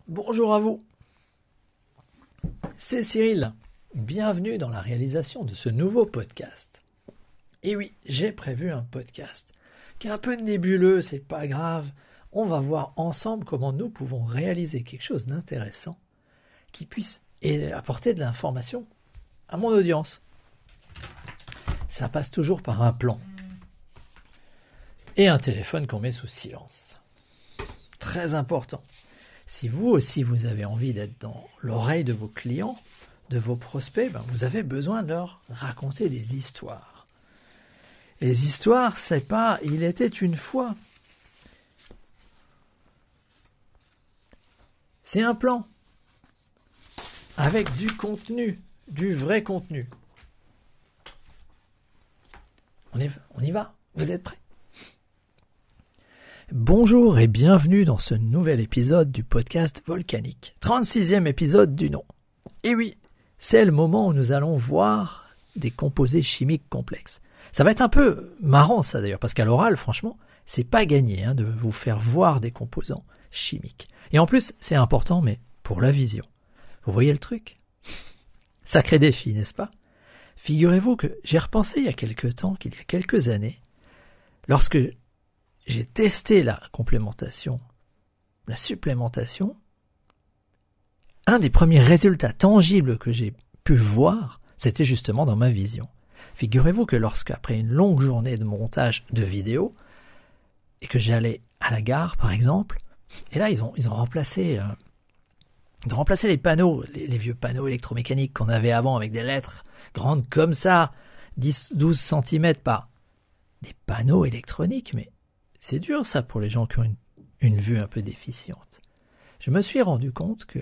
Bonjour à vous, c'est Cyril. Bienvenue dans la réalisation de ce nouveau podcast. Et oui, j'ai prévu un podcast qui est un peu nébuleux, c'est pas grave. On va voir ensemble comment nous pouvons réaliser quelque chose d'intéressant qui puisse apporter de l'information à mon audience. Ça passe toujours par un plan et un téléphone qu'on met sous silence. Très important. Si vous aussi vous avez envie d'être dans l'oreille de vos clients, de vos prospects, vous avez besoin de leur raconter des histoires. Et les histoires, c'est pas « il était une fois ». C'est un plan avec du contenu, du vrai contenu. On y va, vous êtes prêts? Bonjour et bienvenue dans ce nouvel épisode du podcast Volcanique, 36e épisode du nom. Et oui, c'est le moment où nous allons voir des composés chimiques complexes. Ça va être un peu marrant ça d'ailleurs, parce qu'à l'oral, franchement, c'est pas gagné de vous faire voir des composants chimiques. Et en plus, c'est important, mais pour la vision. Vous voyez le truc? Sacré défi, n'est-ce pas? Figurez-vous que j'ai repensé il y a quelques années, lorsque j'ai testé la complémentation, la supplémentation. Un des premiers résultats tangibles que j'ai pu voir, c'était justement dans ma vision. Figurez-vous que après une longue journée de montage de vidéos, et que j'allais à la gare par exemple, et là ils ont remplacé les panneaux, les vieux panneaux électromécaniques qu'on avait avant avec des lettres grandes comme ça, 10-12 cm par des panneaux électroniques, mais c'est dur ça pour les gens qui ont une vue un peu déficiente. Je me suis rendu compte que,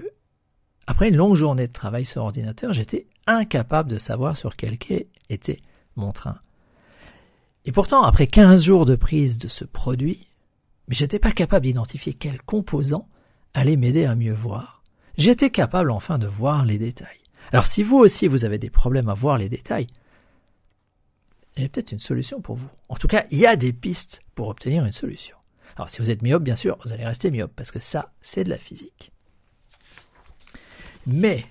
après une longue journée de travail sur ordinateur, j'étais incapable de savoir sur quel quai était mon train. Et pourtant, après 15 jours de prise de ce produit, j'étais pas capable d'identifier quel composant allait m'aider à mieux voir. J'étais capable enfin de voir les détails. Alors si vous aussi vous avez des problèmes à voir les détails, j'ai peut-être une solution pour vous. En tout cas, il y a des pistes pour obtenir une solution. Alors, si vous êtes myope, bien sûr, vous allez rester myope, parce que ça, c'est de la physique. Mais,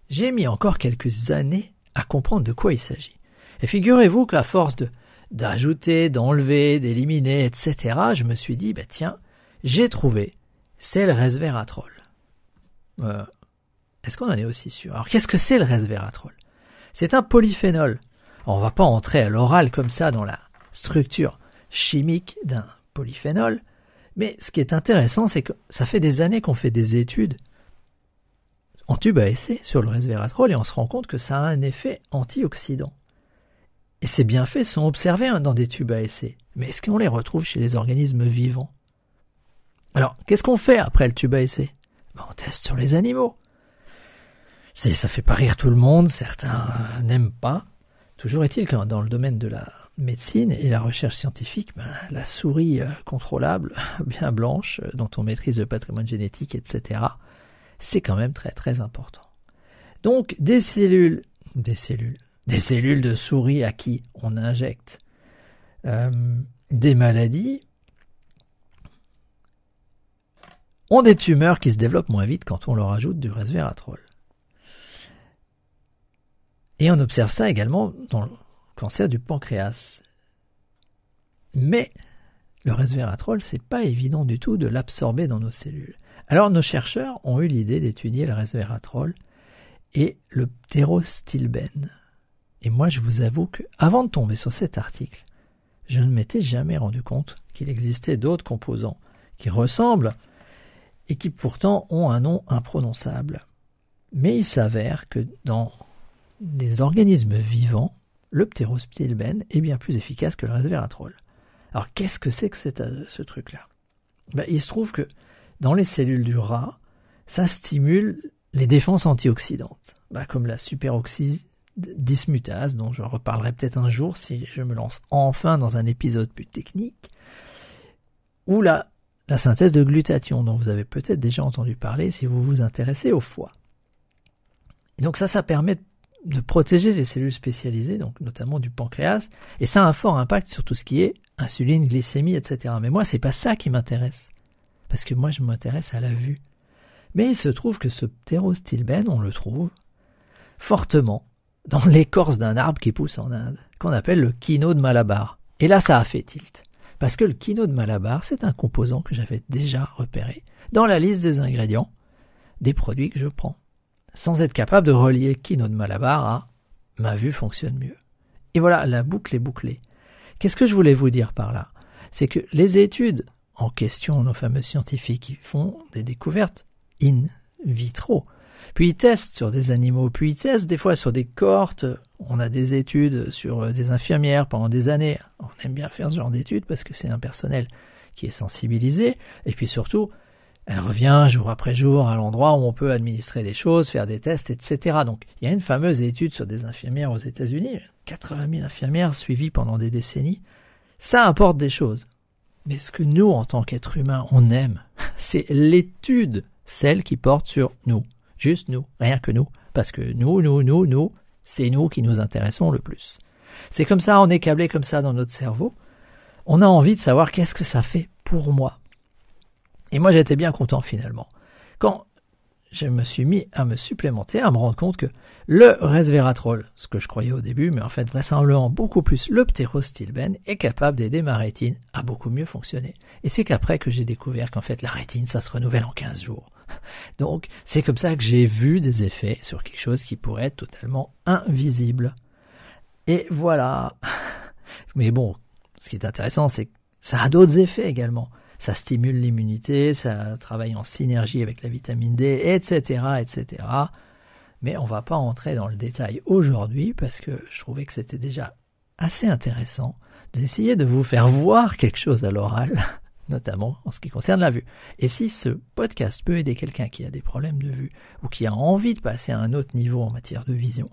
j'ai mis encore quelques années à comprendre de quoi il s'agit. Et figurez-vous qu'à force d'ajouter, d'enlever, d'éliminer, etc., je me suis dit, tiens, j'ai trouvé, c'est le resveratrol. Est-ce qu'on en est aussi sûr? Alors, qu'est-ce que c'est le resveratrol? C'est un polyphénol. On ne va pas entrer à l'oral comme ça dans la structure chimique d'un polyphénol, mais ce qui est intéressant, c'est que ça fait des années qu'on fait des études en tube à essai sur le resveratrol et on se rend compte que ça a un effet antioxydant. Et ces bienfaits sont observés dans des tubes à essai, mais est-ce qu'on les retrouve chez les organismes vivants? Alors, qu'est-ce qu'on fait après le tube à essai? On teste sur les animaux. Ça fait pas rire tout le monde, certains n'aiment pas. Toujours est-il que dans le domaine de la médecine et la recherche scientifique, la souris contrôlable, bien blanche, dont on maîtrise le patrimoine génétique, etc., c'est quand même très très important. Donc des cellules de souris à qui on injecte des maladies ont des tumeurs qui se développent moins vite quand on leur ajoute du resveratrol. Et on observe ça également dans le cancer du pancréas. Mais le resveratrol, c'est pas évident du tout de l'absorber dans nos cellules. Alors nos chercheurs ont eu l'idée d'étudier le resveratrol et le pterostilbène. Et moi, je vous avoue que, avant de tomber sur cet article, je ne m'étais jamais rendu compte qu'il existait d'autres composants qui ressemblent et qui pourtant ont un nom imprononçable. Mais il s'avère que dans les organismes vivants, le pterostilbène est bien plus efficace que le resveratrol. Alors qu'est-ce que c'est que ce truc-là? Il se trouve que dans les cellules du rat, ça stimule les défenses antioxydantes, comme la superoxydismutase, dont je reparlerai peut-être un jour si je me lance enfin dans un épisode plus technique, ou la synthèse de glutathion, dont vous avez peut-être déjà entendu parler si vous vous intéressez au foie. Et donc ça permet de protéger les cellules spécialisées, donc notamment du pancréas, et ça a un fort impact sur tout ce qui est insuline, glycémie, etc. Mais moi, c'est pas ça qui m'intéresse, parce que moi, je m'intéresse à la vue. Mais il se trouve que ce ptérostilbène, on le trouve fortement dans l'écorce d'un arbre qui pousse en Inde, qu'on appelle le kino de Malabar. Et là, ça a fait tilt. Parce que le kino de Malabar, c'est un composant que j'avais déjà repéré dans la liste des ingrédients des produits que je prends, sans être capable de relier kino de Malabar à ma vue fonctionne mieux. Et voilà, la boucle est bouclée. Qu'est-ce que je voulais vous dire par là? C'est que les études en question, nos fameux scientifiques, ils font des découvertes in vitro. Puis ils testent sur des animaux, puis ils testent des fois sur des cohortes. On a des études sur des infirmières pendant des années. On aime bien faire ce genre d'études parce que c'est un personnel qui est sensibilisé. Et puis surtout, elle revient jour après jour à l'endroit où on peut administrer des choses, faire des tests, etc. Donc il y a une fameuse étude sur des infirmières aux États-Unis, 80 000 infirmières suivies pendant des décennies. Ça apporte des choses. Mais ce que nous, en tant qu'êtres humains, on aime, c'est l'étude, celle qui porte sur nous. Juste nous, rien que nous. Parce que nous, c'est nous qui nous intéressons le plus. C'est comme ça, on est câblé comme ça dans notre cerveau. On a envie de savoir qu'est-ce que ça fait pour moi. Et moi, j'étais bien content finalement. Quand je me suis mis à me supplémenter, à me rendre compte que le resveratrol, ce que je croyais au début, mais en fait vraisemblablement beaucoup plus le ptérostilbène, est capable d'aider ma rétine à beaucoup mieux fonctionner. Et c'est qu'après que j'ai découvert qu'en fait la rétine, ça se renouvelle en 15 jours. Donc c'est comme ça que j'ai vu des effets sur quelque chose qui pourrait être totalement invisible. Et voilà. Mais bon, ce qui est intéressant, c'est que ça a d'autres effets également. Ça stimule l'immunité, ça travaille en synergie avec la vitamine D, etc., etc. Mais on ne va pas entrer dans le détail aujourd'hui parce que je trouvais que c'était déjà assez intéressant d'essayer de vous faire voir quelque chose à l'oral, notamment en ce qui concerne la vue. Et si ce podcast peut aider quelqu'un qui a des problèmes de vue ou qui a envie de passer à un autre niveau en matière de vision,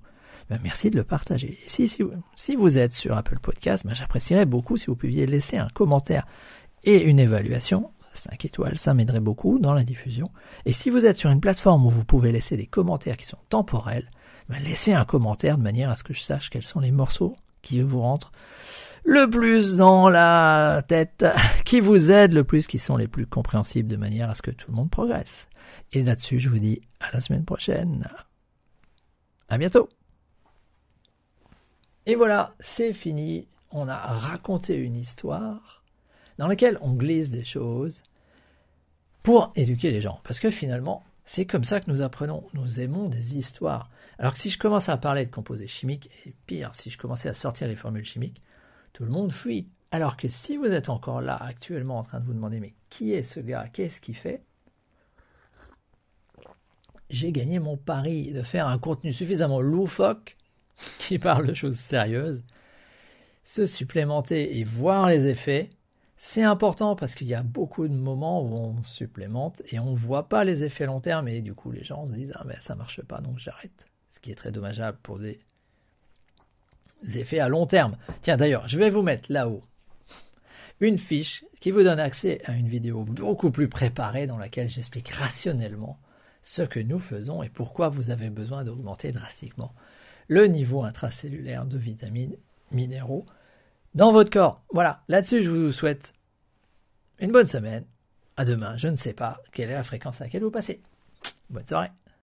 ben merci de le partager. Et si vous êtes sur Apple Podcast, ben j'apprécierais beaucoup si vous pouviez laisser un commentaire et une évaluation, 5 étoiles, ça m'aiderait beaucoup dans la diffusion. Et si vous êtes sur une plateforme où vous pouvez laisser des commentaires qui sont temporels, ben laissez un commentaire de manière à ce que je sache quels sont les morceaux qui vous rentrent le plus dans la tête, qui vous aident le plus, qui sont les plus compréhensibles de manière à ce que tout le monde progresse. Et là-dessus, je vous dis à la semaine prochaine. À bientôt. Et voilà, c'est fini. On a raconté une histoire dans laquelle on glisse des choses pour éduquer les gens. Parce que finalement, c'est comme ça que nous apprenons. Nous aimons des histoires. Alors que si je commence à parler de composés chimiques, et pire, si je commençais à sortir les formules chimiques, tout le monde fuit. Alors que si vous êtes encore là, actuellement, en train de vous demander, mais qui est ce gars? Qu'est-ce qu'il fait? J'ai gagné mon pari de faire un contenu suffisamment loufoque qui parle de choses sérieuses, se supplémenter et voir les effets. C'est important parce qu'il y a beaucoup de moments où on supplémente et on ne voit pas les effets long terme et du coup les gens se disent « Ah ben ça ne marche pas donc j'arrête ». Ce qui est très dommageable pour des effets à long terme. Tiens d'ailleurs, je vais vous mettre là-haut une fiche qui vous donne accès à une vidéo beaucoup plus préparée dans laquelle j'explique rationnellement ce que nous faisons et pourquoi vous avez besoin d'augmenter drastiquement le niveau intracellulaire de vitamines, minéraux dans votre corps. Voilà, là-dessus, je vous souhaite une bonne semaine. À demain, je ne sais pas quelle est la fréquence à laquelle vous passez. Bonne soirée.